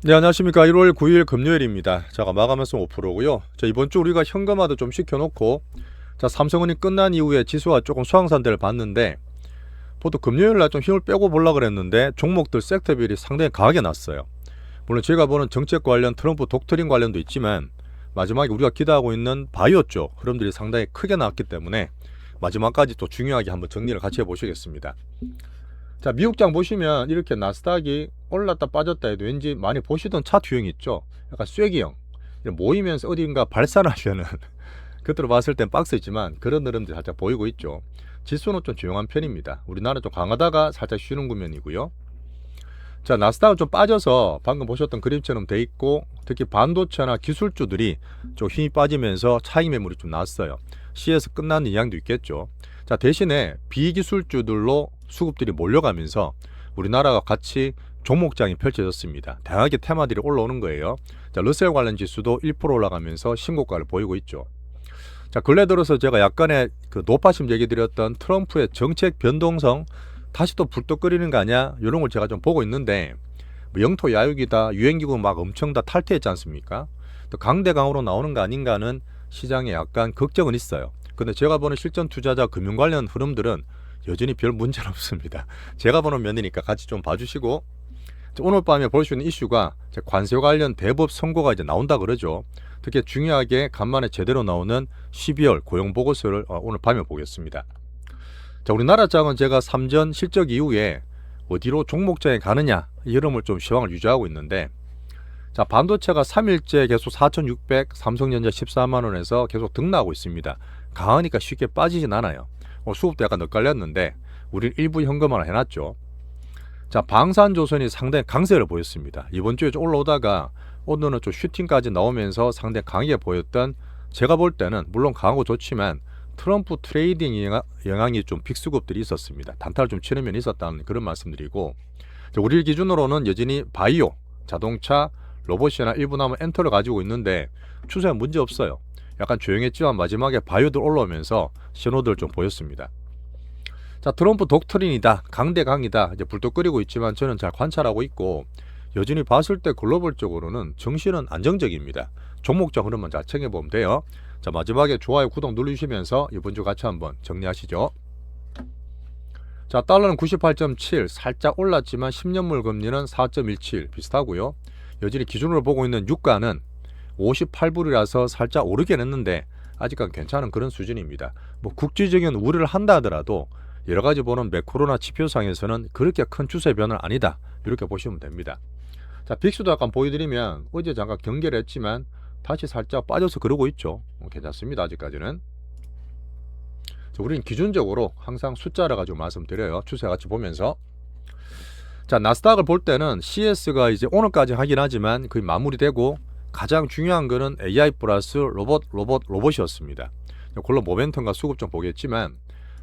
네, 안녕하십니까. 1월 9일 금요일입니다. 자가 마감해서 5%고요. 자, 이번 주 우리가 현금화도 좀 시켜놓고, 자, 삼성은이 끝난 이후에 지수가 조금 수황산대를 봤는데, 보통 금요일 날 좀 힘을 빼고 보려고 그랬는데, 종목들 섹터별이 상당히 강하게 났어요. 물론 제가 보는 정책 관련 트럼프 독트린 관련도 있지만, 마지막에 우리가 기대하고 있는 바이오 쪽 흐름들이 상당히 크게 나왔기 때문에, 마지막까지 또 중요하게 한번 정리를 같이 해보시겠습니다. 자, 미국장 보시면 이렇게 나스닥이 올랐다 빠졌다 해도 왠지 많이 보시던 차트 유형 있죠. 약간 쐐기형 모이면서 어딘가 발산하려는 겉으로 봤을 땐 박스지만 그런 흐름들이 살짝 보이고 있죠. 지수는 좀 조용한 편입니다. 우리나라 좀 강하다가 살짝 쉬는 국면이고요. 자, 나스닥은 좀 빠져서 방금 보셨던 그림처럼 돼 있고, 특히 반도체나 기술주들이 좀 힘이 빠지면서 차익 매물이 좀 났어요. C에서 끝나는 이양도 있겠죠. 자, 대신에 비기술주들로 수급들이 몰려가면서 우리나라가 같이 종목장이 펼쳐졌습니다. 다양하게 테마들이 올라오는 거예요. 자, 러셀 관련 지수도 1% 올라가면서 신고가를 보이고 있죠. 자, 근래 들어서 제가 약간의 그 노파심 얘기 드렸던 트럼프의 정책 변동성 다시 또 불떡거리는 거 아니야? 이런 걸 제가 좀 보고 있는데, 뭐 영토 야육이다, 유엔기구 막 엄청 다 탈퇴했지 않습니까? 또 강대강으로 나오는 거 아닌가는 시장에 약간 걱정은 있어요. 근데 제가 보는 실전 투자자 금융 관련 흐름들은 여전히 별 문제는 없습니다. 제가 보는 면이니까 같이 좀 봐주시고, 오늘 밤에 볼 수 있는 이슈가 관세 관련 대법 선고가 이제 나온다 그러죠. 특히 중요하게 간만에 제대로 나오는 12월 고용 보고서를 오늘 밤에 보겠습니다. 자, 우리나라 장은 제가 3전 실적 이후에 어디로 종목장에 가느냐 이 흐름을 좀 시황을 유지하고 있는데, 자, 반도체가 3일째 계속 4,600, 삼성전자 14만원에서 계속 등락하고 있습니다. 강하니까 쉽게 빠지진 않아요. 수급도 약간 엇갈렸는데 우린 일부 현금화를 해놨죠. 자, 방산조선이 상당히 강세를 보였습니다. 이번 주에 좀 올라오다가 오늘은 좀 슈팅까지 나오면서 상당히 강하게 보였던, 제가 볼 때는 물론 강하고 좋지만 트럼프 트레이딩 영향이 좀 빅수급들이 있었습니다. 단타를 좀 치는 면이 있었다는 그런 말씀드리고, 우리 기준으로는 여전히 바이오, 자동차, 로봇이나 일부 남은 엔터를 가지고 있는데 추세는 문제 없어요. 약간 조용했지만 마지막에 바이오들 올라오면서 신호들 좀 보였습니다. 자, 트럼프 독트린이다, 강대강이다 이제 불떡거리고 있지만 저는 잘 관찰하고 있고, 여전히 봤을 때 글로벌적으로는 정신은 안정적입니다. 종목적 흐름만 잘 챙겨보면 돼요. 자, 마지막에 좋아요, 구독 눌러주시면서 이번 주 같이 한번 정리하시죠. 자, 달러는 98.7 살짝 올랐지만 10년물 금리는 4.17 비슷하고요. 여전히 기준으로 보고 있는 유가는 58불이라서 살짝 오르긴 했는데 아직은 괜찮은 그런 수준입니다. 뭐 국제적인 우려를 한다 하더라도 여러 가지 보는 매크로나 지표상에서는 그렇게 큰 추세 변화는 아니다, 이렇게 보시면 됩니다. 자, 빅스도 약간 보여드리면 어제 잠깐 경계를 했지만 다시 살짝 빠져서 그러고 있죠. 괜찮습니다, 아직까지는. 자, 우리는 기준적으로 항상 숫자를 가지고 말씀드려요. 추세 같이 보면서. 자, 나스닥을 볼 때는 CS가 이제 오늘까지 하긴 하지만 거의 마무리되고, 가장 중요한 거는 AI 플러스 로봇이었습니다. 물론 모멘텀과 수급 좀 보겠지만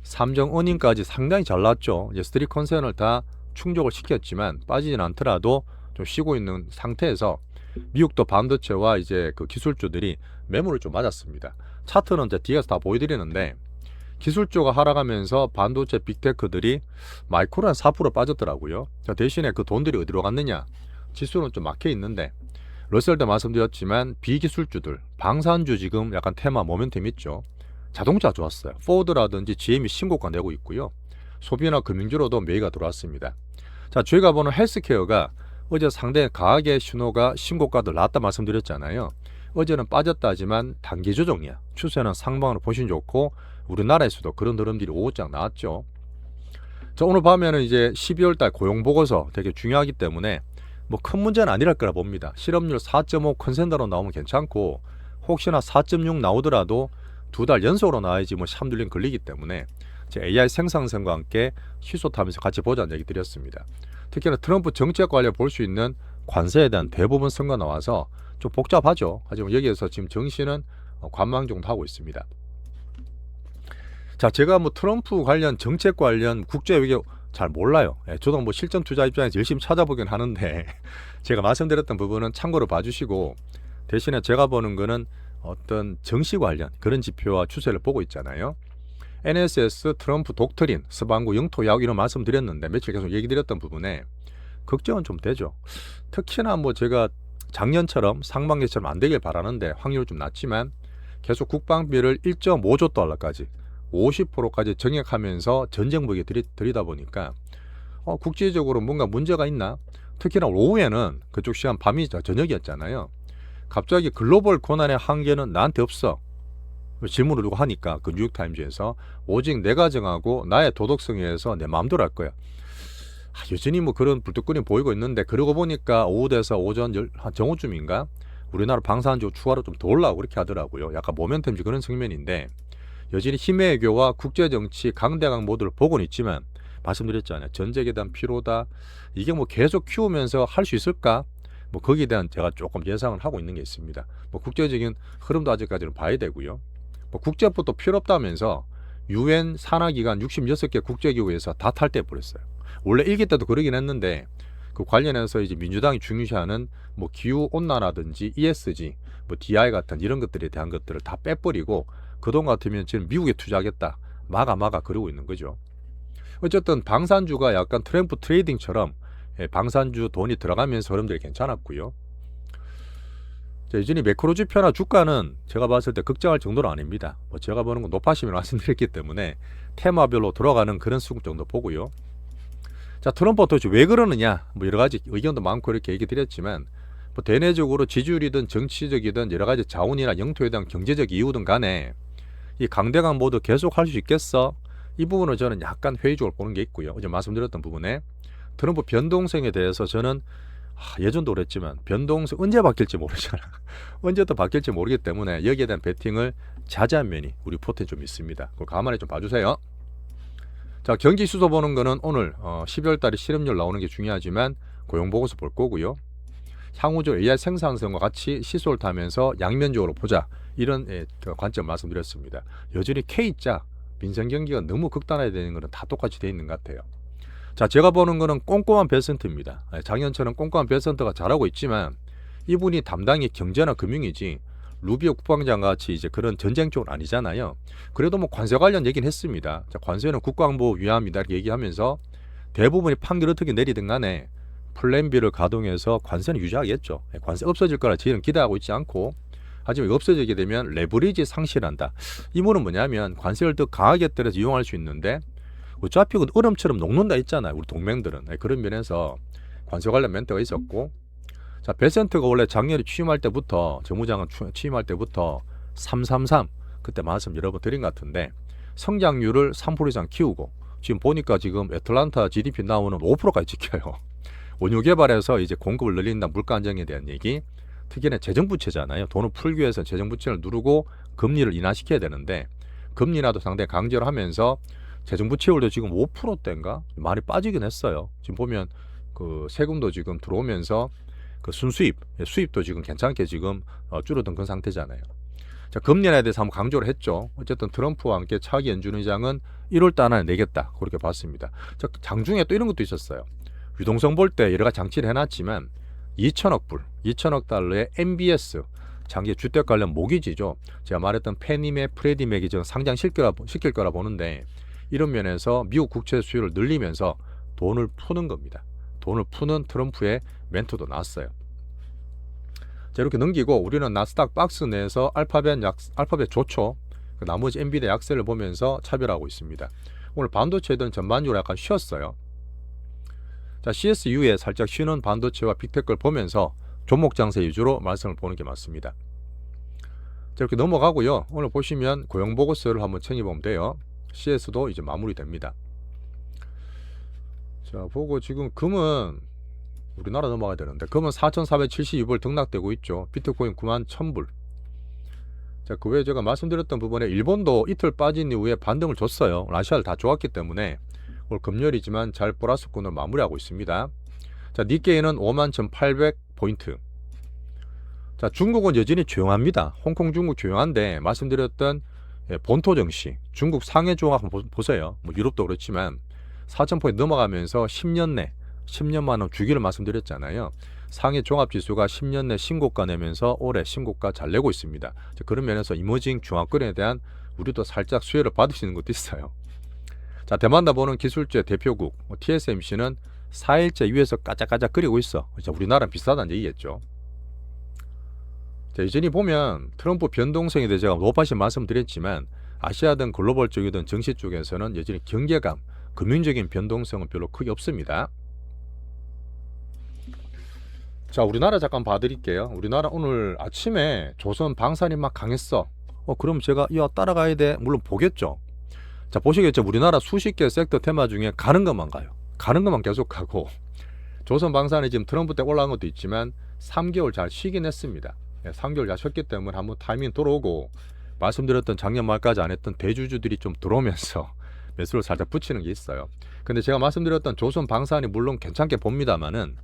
삼정 어닝까지 상당히 잘 났죠. 이제 스트릿 컨센을 다 충족을 시켰지만 빠지진 않더라도 좀 쉬고 있는 상태에서 미국도 반도체와 이제 그 기술주들이 매물을 좀 맞았습니다. 차트는 이제 뒤에서 다 보여드리는데, 기술주가 하락하면서 반도체 빅테크들이 마이크로 한 4% 빠졌더라고요. 자, 대신에 그 돈들이 어디로 갔느냐? 지수는 좀 막혀 있는데, 러셀도 말씀드렸지만 비기술주들, 방산주 지금 약간 테마 모멘텀 있죠. 자동차 좋았어요. 포드라든지 GM이 신고가 내고 있고요. 소비나 금융주로도 매기가 들어왔습니다. 자, 저희가 보는 헬스케어가 어제 상당히 강하게 신호가 신고가도 나왔다 말씀드렸잖아요. 어제는 빠졌다 하지만 단기 조정이야. 추세는 상방으로 보시면 좋고, 우리나라에서도 그런 흐름들이 오고장 나왔죠. 자, 오늘 밤에는 이제 12월달 고용보고서 되게 중요하기 때문에 뭐 큰 문제는 아니랄 거라 봅니다. 실업률 4.5 컨센더로 나오면 괜찮고, 혹시나 4.6 나오더라도 2달 연속으로 나와야지 뭐 샴들링 걸리기 때문에 AI 생산성과 함께 희소타면서 같이 보자는 얘기 드렸습니다. 특히나 트럼프 정책 관련 볼 수 있는 관세에 대한 대부분 선거 나와서 좀 복잡하죠. 하지만 여기에서 지금 정신은 관망 정도 하고 있습니다. 자, 제가 뭐 트럼프 관련 정책 관련 국제 외교 잘 몰라요. 저도 뭐 실전 투자 입장에서 열심히 찾아보긴 하는데 제가 말씀드렸던 부분은 참고로 봐주시고, 대신에 제가 보는 거는 어떤 정시 관련 그런 지표와 추세를 보고 있잖아요. NSS, 트럼프 독트린, 서방구 영토 야구 이런 말씀드렸는데 며칠 계속 얘기 드렸던 부분에 걱정은 좀 되죠. 특히나 뭐 제가 작년처럼 상반기처럼 안 되길 바라는데 확률은 좀 낮지만 계속 국방비를 1.5조 달러까지 50%까지 정액하면서 전쟁복에 들이다 보니까 국제적으로 뭔가 문제가 있나? 특히나 오후에는 그쪽 시간 밤이 저녁이었잖아요. 갑자기 글로벌 고난의 한계는 나한테 없어. 질문을 누가 하니까 그 뉴욕타임즈에서 오직 내가 정하고 나의 도덕성에 의해서 내 마음대로 할 거야. 여전히 뭐 그런 불뚝거림 보이고 있는데 그러고 보니까 오후 돼서 오전 한 정오쯤인가 우리나라 방산주 추가로 좀 더 올라오고 그렇게 하더라고요. 약간 모멘텀지 그런 측면인데 여전히 힘의 외교와 국제정치 강대강 모드를 보고는 있지만 말씀드렸잖아요. 전쟁에 대한 피로다. 이게 뭐 계속 키우면서 할 수 있을까? 뭐 거기에 대한 제가 조금 예상을 하고 있는 게 있습니다. 뭐 국제적인 흐름도 아직까지는 봐야 되고요. 뭐 국제법도 필요 없다면서 UN 산하기관 66개 국제기구에서 다 탈퇴해버렸어요. 원래 1기 때도 그러긴 했는데 그 관련해서 이제 민주당이 중요시하는 뭐 기후온난화라든지 ESG, 뭐 DI 같은 이런 것들에 대한 것들을 다 빼버리고 그동 같으면 지금 미국에 투자하겠다. 마가 그러고 있는 거죠. 어쨌든 방산주가 약간 트램프 트레이딩처럼 방산주 돈이 들어가면서 흐름들이 괜찮았고요. 여전히 매크로 지표나 주가는 제가 봤을 때 걱정할 정도는 아닙니다. 뭐 제가 보는 건 높아심을 말씀드렸기 때문에 테마별로 들어가는 그런 수급 정도 보고요. 자, 트럼프가 도대체 왜 그러느냐? 뭐 여러 가지 의견도 많고 이렇게 얘기 드렸지만 뭐 대내적으로 지지율이든 정치적이든 여러 가지 자원이나 영토에 대한 경제적 이유든 간에 이 강대강 모두 계속 할 수 있겠어? 이 부분은 저는 약간 회의적으로 보는 게 있고요. 어제 말씀드렸던 부분에 트럼프 변동성에 대해서 저는 예전도 그랬지만 변동성 언제 바뀔지 모르잖아. 언제 또 바뀔지 모르기 때문에 여기에 대한 베팅을 자제한 면이 우리 포트에 좀 있습니다. 그걸 가만히 좀 봐주세요. 자, 경기 수소 보는 거는 오늘 12월 달에 실업률 나오는 게 중요하지만 고용보고서 볼 거고요. 향후적 AI 생산성과 같이 시소를 타면서 양면적으로 보자. 이런 관점 말씀드렸습니다. 여전히 K자 민생 경기가 너무 극단화되는 거는 다 똑같이 돼 있는 것 같아요. 자, 제가 보는 거는 꼼꼼한 베센트입니다. 작년처럼 꼼꼼한 베센트가 잘하고 있지만 이분이 담당이 경제나 금융이지 루비오 국방장 같이 이제 그런 전쟁 쪽은 아니잖아요. 그래도 뭐 관세 관련 얘기는 했습니다. 자, 관세는 국방부 위함이다 이렇게 얘기하면서 대부분이 판결 어떻게 내리든 간에 플랜 B를 가동해서 관세는 유지하겠죠. 관세 없어질 거라 저희는 기대하고 있지 않고 하지만 없어지게 되면 레버리지 상실한다. 이 말은 뭐냐면 관세를 더 강하게 때려서 이용할 수 있는데 어차피 그 얼음처럼 녹는다 했잖아요. 우리 동맹들은. 그런 면에서 관세 관련 멘트가 있었고 자, 베센트가 원래 작년에 취임할 때부터 정무장관 취임할 때부터 333 그때 말씀 여러 번 드린 것 같은데 성장률을 3% 이상 키우고 지금 보니까 지금 애틀란타 GDP 나오는 5%까지 지켜요. 원유 개발에서 이제 공급을 늘린다 물가 안정에 대한 얘기 특히나 재정부채잖아요. 돈을 풀기 위해서 재정부채를 누르고 금리를 인하시켜야 되는데 금리 인하도 상당히 강제로 하면서 재정부채율도 지금 5%대인가 많이 빠지긴 했어요. 지금 보면 그 세금도 지금 들어오면서 그 순수입, 수입도 지금 괜찮게 지금 줄어든 그런 상태잖아요. 자, 금리 인하에 대해서 한번 강조를 했죠. 어쨌든 트럼프와 함께 차기 연준 의장은 1월 달 안에 내겠다 그렇게 봤습니다. 자, 장중에 또 이런 것도 있었어요. 유동성 볼 때 여러 가지 장치를 해놨지만 2천억 달러의 MBS 장기 주택 관련 모기지죠. 제가 말했던 페니맥, 프레디맥이 지금 상장시킬 거라 보는데 이런 면에서 미국 국채 수요를 늘리면서 돈을 푸는 겁니다. 돈을 푸는 트럼프의 멘트도 나왔어요. 자, 이렇게 넘기고 우리는 나스닥 박스 내에서 알파벳 조초 나머지 엔비디아 약세를 보면서 차별하고 있습니다. 오늘 반도체들은 전반적으로 약간 쉬었어요. 자, CSU에 살짝 쉬는 반도체와 빅테크를 보면서 종목 장세 위주로 말씀을 보는 게 맞습니다. 자, 이렇게 넘어가고요. 오늘 보시면 고용보고서를 한번 챙겨보면 돼요. CS도 이제 마무리됩니다. 자, 보고 지금 금은 우리나라 넘어가야 되는데 금은 4,472불 등락되고 있죠. 비트코인 91,000불. 자, 그 외에 제가 말씀드렸던 부분에 일본도 이틀 빠진 이후에 반등을 줬어요. 러시아를 다 좋았기 때문에 오늘 금요일이지만 잘 보라스권을 마무리하고 있습니다. 자, 니케이는 51,800포인트. 자, 중국은 여전히 조용합니다. 홍콩, 중국 조용한데 말씀드렸던 본토 증시, 중국 상해 종합 한번 보세요. 뭐 유럽도 그렇지만 4,000포인트 넘어가면서 10년 만에 주기를 말씀드렸잖아요. 상해 종합지수가 10년 내 신고가 내면서 올해 신고가 잘 내고 있습니다. 자, 그런 면에서 이머징 중화권에 대한 우리도 살짝 수혜를 받을 수 있는 것도 있어요. 자, 대만다 보는 기술제 대표국 TSMC는 4일째 위에서 까짝까짝 끓이고 있어. 우리나라는 비슷하다는 얘기겠죠. 자, 여전히 보면 트럼프 변동성에 대해 제가 높아시 말씀드렸지만 아시아든 글로벌 쪽이든 정시 쪽에서는 여전히 경계감, 금융적인 변동성은 별로 크게 없습니다. 자, 우리나라 잠깐 봐드릴게요. 우리나라 오늘 아침에 조선 방산이 막 강했어. 그럼 제가 야 따라가야 돼. 물론 보겠죠. 자, 보시겠죠. 우리나라 수십 개 섹터 테마 중에 가는 것만 가요. 가는 것만 계속 가고 조선 방산이 지금 트럼프 때 올라간 것도 있지만 3개월 잘 쉬긴 했습니다. 3개월 잘 쉬었기 때문에 한번 타이밍 돌아오고 말씀드렸던 작년 말까지 안 했던 대주주들이 좀 들어오면서 매수를 살짝 붙이는 게 있어요. 근데 제가 말씀드렸던 조선 방산이 물론 괜찮게 봅니다만은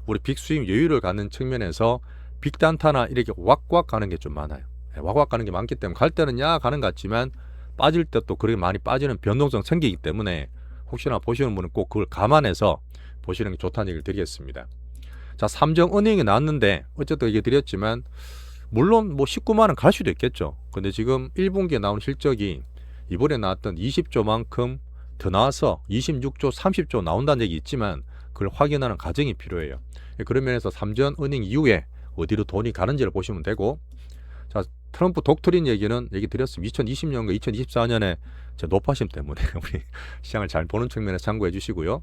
우리 빅 수익 여유를 갖는 측면에서 빅 단타나 이렇게 왁왁 가는 게 좀 많아요. 왁왁 가는 게 많기 때문에 갈 때는 야 가는 것 같지만 빠질 때 또 그렇게 많이 빠지는 변동성 생기기 때문에 혹시나 보시는 분은 꼭 그걸 감안해서 보시는 게 좋다는 얘기를 드리겠습니다. 자, 삼성은행이 나왔는데 어쨌든 얘기 드렸지만 물론 뭐 19만 원 갈 수도 있겠죠. 근데 지금 1분기에 나온 실적이 이번에 나왔던 20조만큼 더 나와서 26조, 30조 나온다는 얘기 있지만 그걸 확인하는 과정이 필요해요. 그런 면에서 삼성은행 이후에 어디로 돈이 가는지를 보시면 되고, 자, 트럼프 독트린 얘기는 얘기 드렸습니다. 2020년과 2024년에 높아심 때문에 우리 시장을 잘 보는 측면에 참고해 주시고요.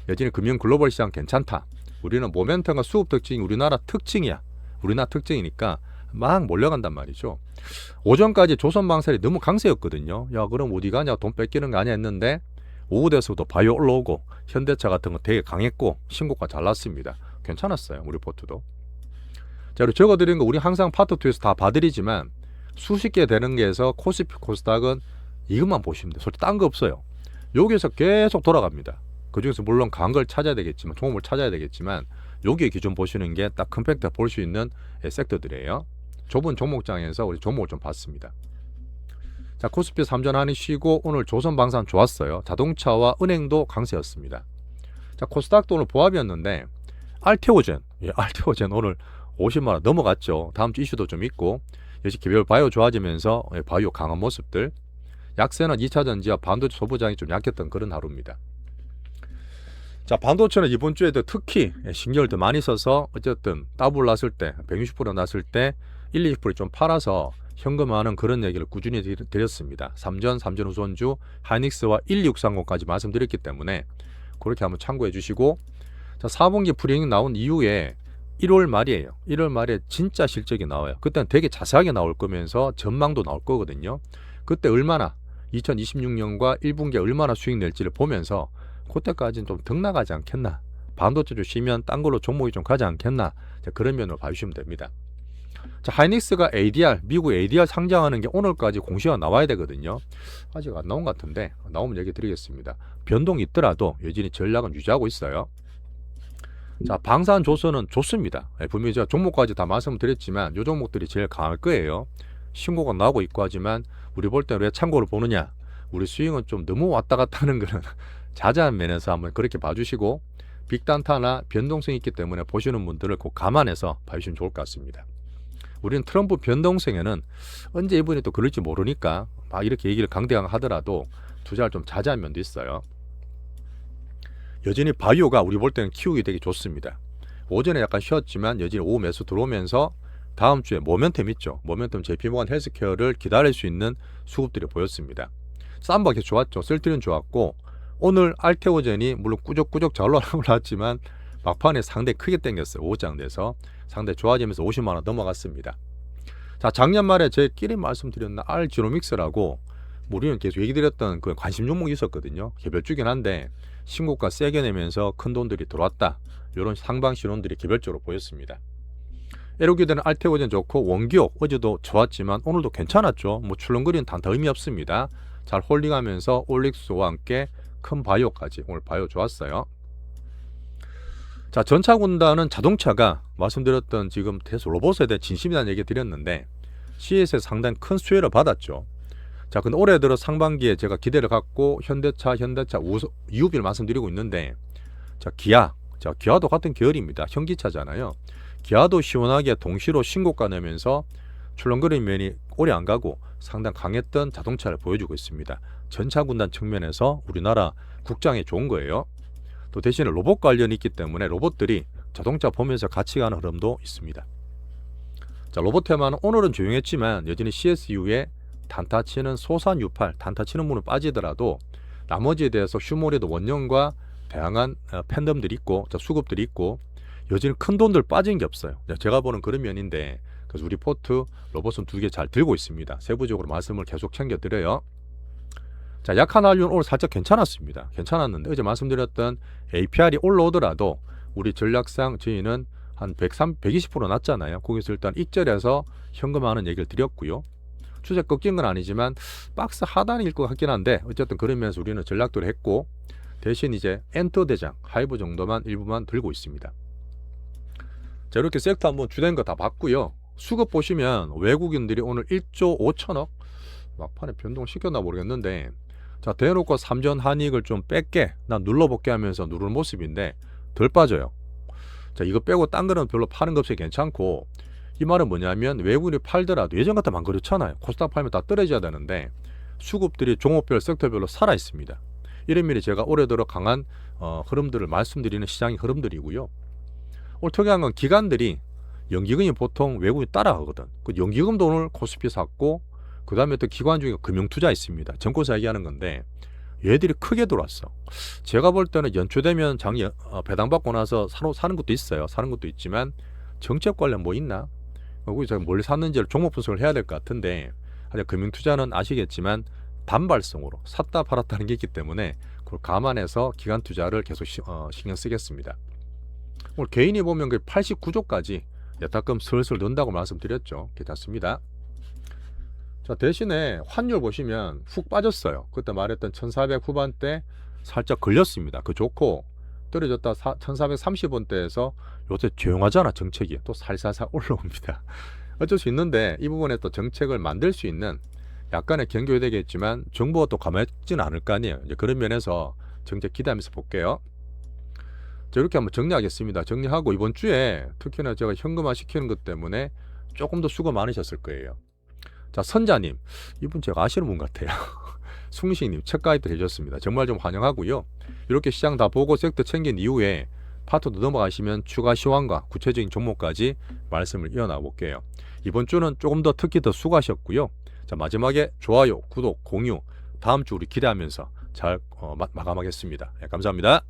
여전히 금융 글로벌 시장 괜찮다. 우리는 모멘텀과 수급 특징이 우리나라 특징이야. 우리나라 특징이니까 막 몰려간단 말이죠. 오전까지 조선방산이 너무 강세였거든요. 야 그럼 어디 가냐, 돈 뺏기는 거 아니야 했는데 오후 돼서도 바이오 올라오고 현대차 같은 거 되게 강했고 신고가 잘 났습니다. 괜찮았어요. 우리 포트도. 자, 그리고 적어드린 거 우리 항상 파트2에서 다 봐드리지만 수십 개 되는 게에서 코스피 코스닥은 이것만 보시면 돼요. 솔직히 딴 거 없어요. 여기에서 계속 돌아갑니다. 그 중에서 물론 강한 걸 찾아야 되겠지만 종목을 찾아야 되겠지만 여기에 기준 보시는 게 딱 컴팩트 볼 수 있는 섹터들이에요. 좁은 종목장에서 우리 종목을 좀 봤습니다. 자, 코스피 3전 한이 쉬고 오늘 조선방산 좋았어요. 자동차와 은행도 강세였습니다. 자, 코스닥도 오늘 보합이었는데 알테오젠, 알테오젠 오늘 50만원 넘어갔죠. 다음 주 이슈도 좀 있고 역시 개별 바이오 좋아지면서 바이오 강한 모습들. 약세는 2차전지와 반도체 소부장이 좀 약했던 그런 하루입니다. 자, 반도체는 이번 주에도 특히 신경을 더 많이 써서 어쨌든 더블 났을 때 160% 났을 때 1, 20% 좀 팔아서 현금화하는 그런 얘기를 꾸준히 드렸습니다. 삼전 우선주 하이닉스와 1630까지 말씀드렸기 때문에 그렇게 한번 참고해 주시고, 자, 4분기 불이익 나온 이후에 1월 말이에요. 1월 말에 진짜 실적이 나와요. 그때는 되게 자세하게 나올 거면서 전망도 나올 거거든요. 그때 얼마나 2026년과 1분기에 얼마나 수익 낼지를 보면서 그때까지는 좀 등 나가지 않겠나, 반도체 좀 쉬면 딴 걸로 종목이 좀 가지 않겠나, 자, 그런 면으로 봐주시면 됩니다. 자, 하이닉스가 ADR, 미국 ADR 상장하는 게 오늘까지 공시가 나와야 되거든요. 아직 안 나온 것 같은데 나오면 얘기 드리겠습니다. 변동이 있더라도 여전히 전략은 유지하고 있어요. 자, 방산조선은 좋습니다. 분명히 제가 종목까지 다 말씀드렸지만 이 종목들이 제일 강할 거예요. 신고가 나오고 있고 하지만 우리 볼 때 왜 참고를 보느냐, 우리 스윙은 좀 너무 왔다 갔다 하는 그런 자제한 면에서 한번 그렇게 봐주시고, 빅단타나 변동성이 있기 때문에 보시는 분들을 꼭 감안해서 봐주시면 좋을 것 같습니다. 우리는 트럼프 변동성에는 언제 이분이 또 그럴지 모르니까 막 이렇게 얘기를 강대강하더라도 투자를 좀 자제한 면도 있어요. 여전히 바이오가 우리 볼 때는 키우기 되게 좋습니다. 오전에 약간 쉬었지만 여전히 오후 매수 들어오면서 다음 주에 모멘텀 있죠. 모멘텀 JP모건 헬스케어를 기다릴 수 있는 수급들이 보였습니다. 쌈바 계속 좋았죠. 셀트리온 좋았고 오늘 알테오젠이 물론 꾸적꾸적 잘 올라왔지만 막판에 상당히 크게 땡겼어요. 오장돼서 상당히 좋아지면서 50만원 넘어갔습니다. 자, 작년 말에 제끼리 말씀드렸나 알지노믹스라고 우리는 계속 얘기 드렸던 그 관심 종목이 있었거든요. 개별주긴 한데 신고가 세게 내면서 큰 돈들이 들어왔다. 이런 상방 신호들이 개별적으로 보였습니다. 에로기드는 알테오젠 좋고 원기옥 어제도 좋았지만 오늘도 괜찮았죠. 뭐 출렁거리는 단타 의미 없습니다. 잘 홀딩하면서 올릭스와 함께 큰 바이오까지 오늘 바이오 좋았어요. 자, 전차군단은 자동차가 말씀드렸던 지금 대수 로봇에 대해 진심이라는 얘기 드렸는데 CES에 상당히 큰 수혜를 받았죠. 자, 근데 올해 들어 상반기에 제가 기대를 갖고 현대차 EUV를 말씀드리고 있는데, 자, 기아도 같은 계열입니다. 현기차잖아요. 기아도 시원하게 동시로 신고가 내면서 출렁거리는 면이 오래 안 가고 상당히 강했던 자동차를 보여주고 있습니다. 전차군단 측면에서 우리나라 국장에 좋은 거예요. 또 대신에 로봇 관련이 있기 때문에 로봇들이 자동차 보면서 같이 가는 흐름도 있습니다. 자, 로봇 테마는 오늘은 조용했지만 여전히 CSU에 단타 치는 소산 U8, 단타 치는 분은 빠지더라도 나머지에 대해서 휴머리도 원년과 다양한 팬덤들이 있고 수급들이 있고 여전히 큰 돈들 빠진 게 없어요. 제가 보는 그런 면인데 그래서 우리 포트 로봇은 2개 잘 들고 있습니다. 세부적으로 말씀을 계속 챙겨드려요. 자, 약한 한류는 오늘 살짝 괜찮았습니다. 괜찮았는데 어제 말씀드렸던 APR이 올라오더라도 우리 전략상 저희는 한 120% 낮잖아요. 거기서 일단 익절해서 현금화하는 얘기를 드렸고요. 추세 꺾인 건 아니지만 박스 하단일 것 같긴 한데 어쨌든 그러면서 우리는 전략도를 했고 대신 이제 엔터 대장 하이브 정도만 일부만 들고 있습니다. 자, 이렇게 섹터 한번 주된 거 다 봤고요. 수급 보시면 외국인들이 오늘 1조 5천억 막판에 변동시켰나 모르겠는데 자, 대놓고 삼전 한익을 좀 뺄게 난 눌러볼게 하면서 누르는 모습인데 덜 빠져요. 자, 이거 빼고 딴 거는 별로 파는 값이 괜찮고 이 말은 뭐냐면 외국인이 팔더라도 예전 같으면 안 그렇잖아요. 코스닥 팔면 다 떨어져야 되는데 수급들이 종목별 섹터별로 살아 있습니다. 이런 면이 제가 올해 들어 강한 흐름들을 말씀드리는 시장의 흐름들이고요. 오늘 특이한 건 기관들이 연기금이 보통 외국인이 따라가거든. 그 연기금도 오늘 코스피 샀고 그 다음에 또 기관 중에 금융투자 있습니다. 정권사 얘기하는 건데 얘들이 크게 돌았어. 제가 볼 때는 연초되면 장이 배당받고 나서 사는 것도 있어요. 사는 것도 있지만 정책 관련 뭐 있나? 거기서 뭘 샀는지를 종목 분석을 해야 될 것 같은데 금융투자는 아시겠지만 단발성으로 샀다 팔았다는 게 있기 때문에 그걸 감안해서 기관 투자를 계속 신경 쓰겠습니다. 오늘 개인이 보면 그 89조까지 여타금 슬슬 넣는다고 말씀드렸죠. 괜찮습니다. 자, 대신에 환율 보시면 훅 빠졌어요. 그때 말했던 1400 후반대 살짝 걸렸습니다. 그 좋고 떨어졌다 1430원대에서 요새 조용하잖아 정책이. 또 살살살 올라옵니다. 어쩔 수 있는데 이 부분에 또 정책을 만들 수 있는 약간의 경고해야 되겠지만 정부가 또 가만있지는 않을 거 아니에요. 이제 그런 면에서 정책 기대하면서 볼게요. 자, 이렇게 한번 정리하겠습니다. 정리하고 이번 주에 특히나 제가 현금화 시키는 것 때문에 조금 더 수고 많으셨을 거예요. 자, 선자님, 이분 제가 아시는 분 같아요. 숭식님 책 가입도 해주셨습니다. 정말 좀 환영하고요. 이렇게 시장 다 보고 섹터 챙긴 이후에 파트도 넘어가시면 추가 시황과 구체적인 종목까지 말씀을 이어나가 볼게요. 이번 주는 조금 더 특히 더 수고하셨고요. 자, 마지막에 좋아요, 구독, 공유 다음 주 우리 기대하면서 잘 마감하겠습니다. 네, 감사합니다.